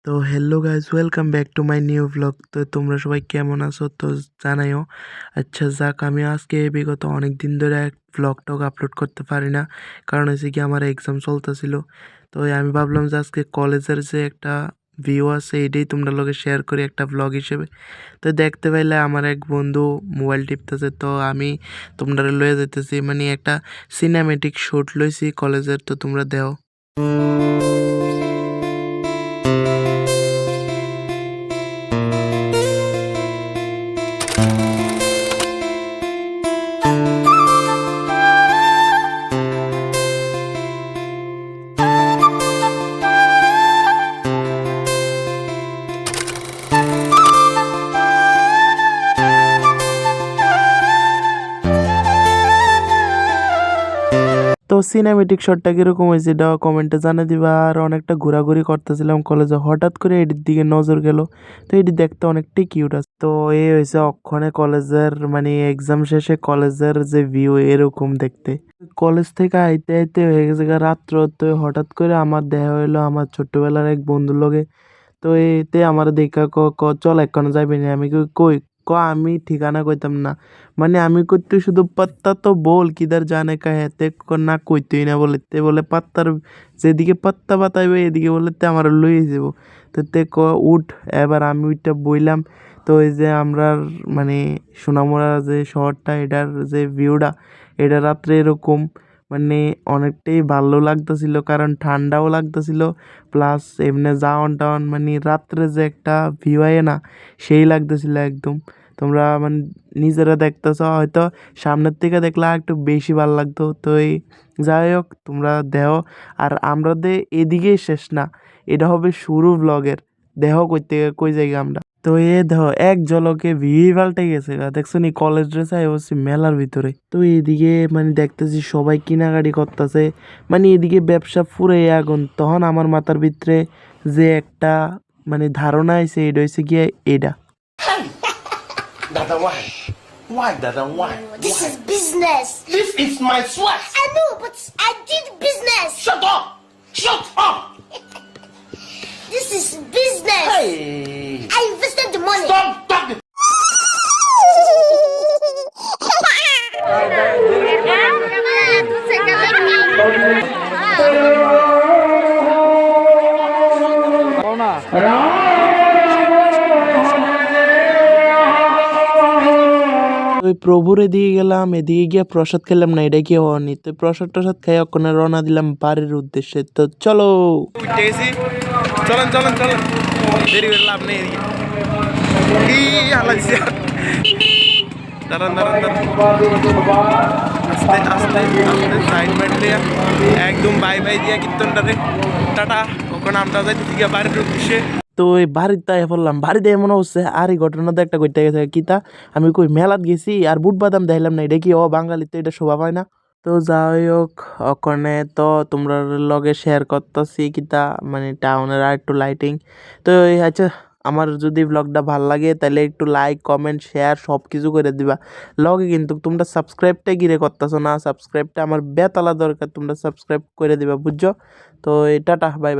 তো hello guys, welcome back to my new blog. তো তোমরা সবাই কেমন আছো তো জানাইও। আচ্ছা যাক, আমি আজকে বিগত অনেক দিন ধরে এক ব্লগ টক আপলোড করতে পারি না, কারণ হচ্ছে কি আমার এক্সাম চলতেছিল। তো আমি ভাবলাম যে আজকে কলেজের যে একটা ভিউ আছে এটাই তোমরা লগে শেয়ার করি একটা ব্লগ হিসেবে। তো দেখতে পাইলে আমার এক বন্ধু মোবাইল টিপতেছে, তো আমি তোমরা লয়ে যেতেছি, মানে একটা সিনেমেটিক শুট লইছি কলেজের, তো তোমরা দেও। তো সিনেমেটিক শটটা কিরকম হয়েছে এটা কমেন্টে জানিয়ে দিবা। আর অনেকটা ঘোরাঘুরি করতেছিলাম কলেজে, হঠাৎ করে এটির দিকে নজর গেল। তো এটি দেখতে অনেকটাই কিউট আছে। তো এই হয়েছে অক্ষণে কলেজের, মানে এক্সাম শেষে কলেজের যে ভিউ এরকম দেখতে। কলেজ থেকে আইতে আইতে হয়ে গেছে রাত্র, তো হঠাৎ করে আমার দেখা হইলো আমার ছোট্টবেলার এক বন্ধুর লগে। তো এতে আমার দেখা চল এক্ষণে যাইবি না। আমি কই আমি ঠিকানা কইতাম না, মানে আমি করতে শুধু পাত্তা তো বল কিদার জানে কা হেতে না কইতেই না বলে তে বলে পাত্তার যেদিকে পাত্তা বাতাইবে এদিকে বলে তে আমার লইয়ে যাব। তো তে উঠ। এবার আমি উঠটা বইলাম। তো এই যে আমরা মানে সোনামুড়া যে শহরটা, এটার যে ভিউটা, এটা রাত্রে এরকম, মানে অনেকটাই ভালো লাগতেছিল, কারণ ঠান্ডাও লাগতেছিল, প্লাস এমনি যাওয়ান টাওয়ান, মানে রাত্রে যে একটা ভিউ আয় না, সেই লাগতেছিল একদম। তোমরা মানে নিজেরা দেখতেছ হয়তো, সামনের থেকে দেখলে আর একটু বেশি ভালো লাগতো। তো এই যাই হোক তোমরা দেহ। আর আমরা এদিকেই শেষ না, এটা হবে শুরু ব্লগের। দেহ কইতে কই জায়গা আমরা। তো এ দেহ এক ঝলকে ভিউই পাল্টে গেছে গা, দেখছো নি কলেজ ড্রেস আই হচ্ছে মেলার ভিতরে। তো এইদিকে মানে দেখতেছি সবাই কিনাকাটি করতেছে, মানে এদিকে ব্যবসা পুরে আগুন। তখন আমার মাথার ভিতরে যে একটা মানে ধারণা আছে, এটা হচ্ছে গিয়ে এটা। Dada, why? Why, Dada, why? This is business. This is my sweat. I know, but I did business. Shut up! Shut up! This is business. Hey! I invested the money. Stop talking! ওই প্রভুর এদিকে গেলাম, এদিকে গিয়ে প্রসাদ খেলাম না, এটা কি হওয়ানি। তো প্রসাদ টসাদ খাই ওখানে রওনা দিলাম বাড়ির উদ্দেশ্যে। তো চলো চলেন চলেন চলেন, দেরি করে লাভ নেই এদিকে। কি হালাইছে, দাঁড়ান দাঁড়ান দাঁড়ান, আস্তে আস্তে আস্তে সাইড মাইড দিয়া একদম বাই বাই দিয়া কীর্তনটারে টাটা। ওখানে আমরা যাইতেছি গিয়া বাড়ির উদ্দেশ্যে। তো ওই বাড়িতে পড়লাম, বাড়িতে এমন হচ্ছে আর এই ঘটনাটা একটা করতে গেছে কিতা, আমি কই মেলাত গেছি আর বুট বাদাম দেখলাম না, এটা কি বাঙালি তো এটা শোভা পায় না। তো যাই হোক ওখানে তো তোমরা লগে শেয়ার করতেছি কিতা, মানে টাউনের আর একটু লাইটিং। তো আচ্ছা, আমার যদি ব্লগটা ভাল লাগে তাহলে একটু লাইক কমেন্ট শেয়ার সব কিছু করে দিবা লগে। কিন্তু তোমরা সাবস্ক্রাইবটা গিরে করতেছো না, সাবস্ক্রাইবটা আমার বেতালা দরকার, তোমরা সাবস্ক্রাইব করে দিবা বুঝছো। তো টাটা, বাই বাই।